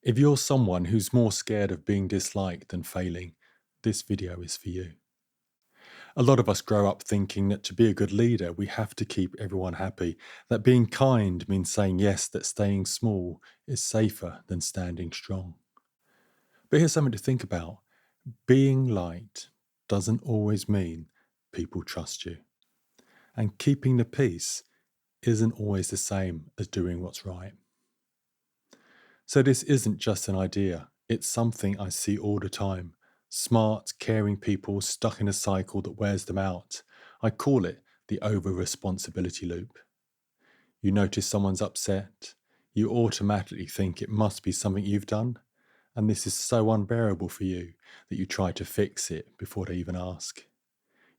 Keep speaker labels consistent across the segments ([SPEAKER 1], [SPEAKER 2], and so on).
[SPEAKER 1] If you're someone who's more scared of being disliked than failing, this video is for you. A lot of us grow up thinking that to be a good leader, we have to keep everyone happy, that being kind means saying yes, that staying small is safer than standing strong. But here's something to think about. Being liked doesn't always mean people trust you. And keeping the peace isn't always the same as doing what's right. So this isn't just an idea, it's something I see all the time. Smart, caring people stuck in a cycle that wears them out. I call it the over-responsibility loop. You notice someone's upset, you automatically think it must be something you've done, and this is so unbearable for you that you try to fix it before they even ask.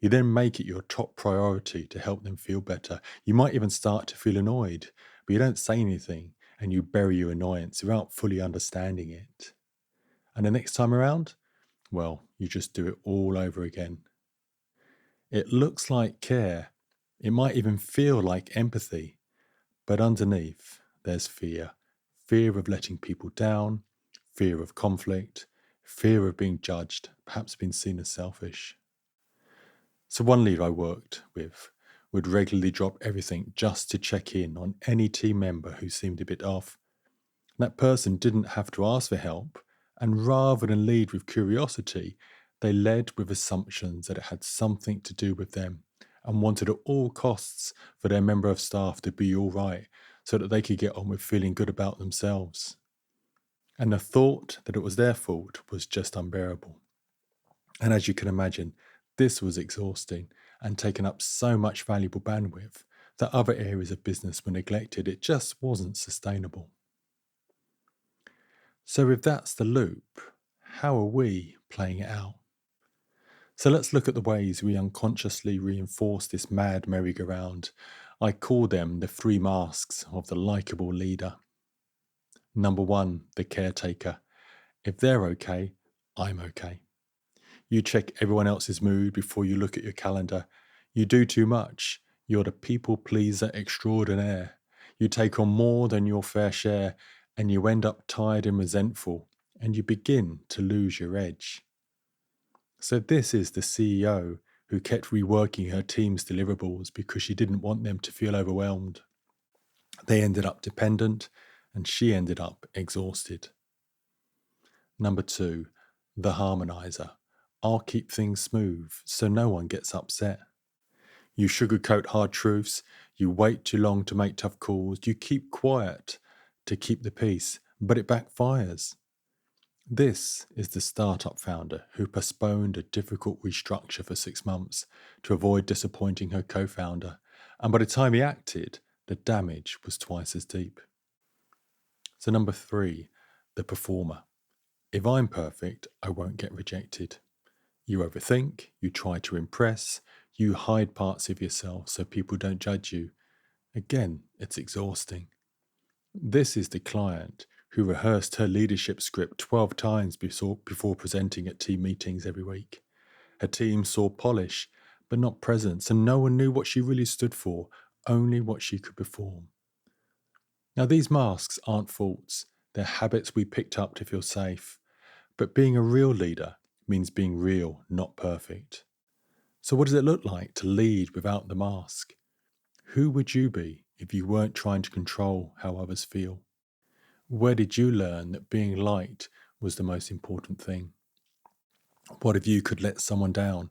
[SPEAKER 1] You then make it your top priority to help them feel better. You might even start to feel annoyed, but you don't say anything and you bury your annoyance without fully understanding it. And the next time around, well, you just do it all over again. It looks like care. It might even feel like empathy, but underneath, there's fear. Fear of letting people down, fear of conflict, fear of being judged, perhaps being seen as selfish. So one leader I worked with would regularly drop everything just to check in on any team member who seemed a bit off. That person didn't have to ask for help, and rather than lead with curiosity, they led with assumptions that it had something to do with them and wanted at all costs for their member of staff to be all right so that they could get on with feeling good about themselves. And the thought that it was their fault was just unbearable. And as you can imagine, this was exhausting and taken up so much valuable bandwidth that other areas of business were neglected. It just wasn't sustainable. So if that's the loop, how are we playing it out? So let's look at the ways we unconsciously reinforce this mad merry-go-round. I call them the three masks of the likable leader. Number one, the caretaker. If they're okay, I'm okay. You check everyone else's mood before you look at your calendar. You do too much. You're the people pleaser extraordinaire. You take on more than your fair share, and you end up tired and resentful, and you begin to lose your edge. So this is the CEO who kept reworking her team's deliverables because she didn't want them to feel overwhelmed. They ended up dependent, and she ended up exhausted. Number two, the harmonizer. I'll keep things smooth so no one gets upset. You sugarcoat hard truths, you wait too long to make tough calls, you keep quiet to keep the peace, but it backfires. This is the startup founder who postponed a difficult restructure for 6 months to avoid disappointing her co-founder, and by the time he acted, the damage was twice as deep. So number three, the performer. If I'm perfect, I won't get rejected. You overthink, you try to impress, you hide parts of yourself so people don't judge you. Again, it's exhausting. This is the client who rehearsed her leadership script 12 times before presenting at team meetings every week. Her team saw polish, but not presence, and no one knew what she really stood for, only what she could perform. Now, these masks aren't faults, they're habits we picked up to feel safe. But being a real leader means being real, not perfect. So what does it look like to lead without the mask? Who would you be if you weren't trying to control how others feel? Where did you learn that being liked was the most important thing? What if you could let someone down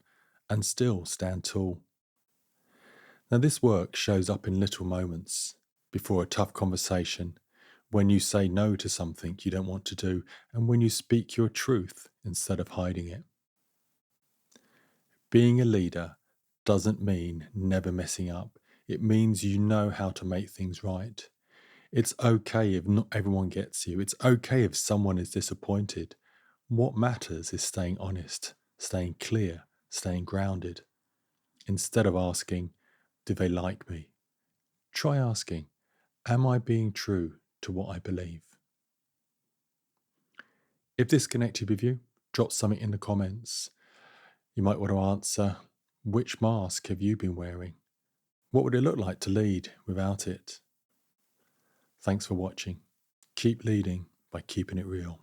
[SPEAKER 1] and still stand tall? Now this work shows up in little moments, before a tough conversation, when you say no to something you don't want to do, and when you speak your truth instead of hiding it. Being a leader doesn't mean never messing up. It means you know how to make things right. It's okay if not everyone gets you. It's okay if someone is disappointed. What matters is staying honest, staying clear, staying grounded. Instead of asking, do they like me? Try asking, am I being true to what I believe? If this connected with you, drop something in the comments. You might want to answer, which mask have you been wearing? What would it look like to lead without it? Thanks for watching. Keep leading by keeping it real.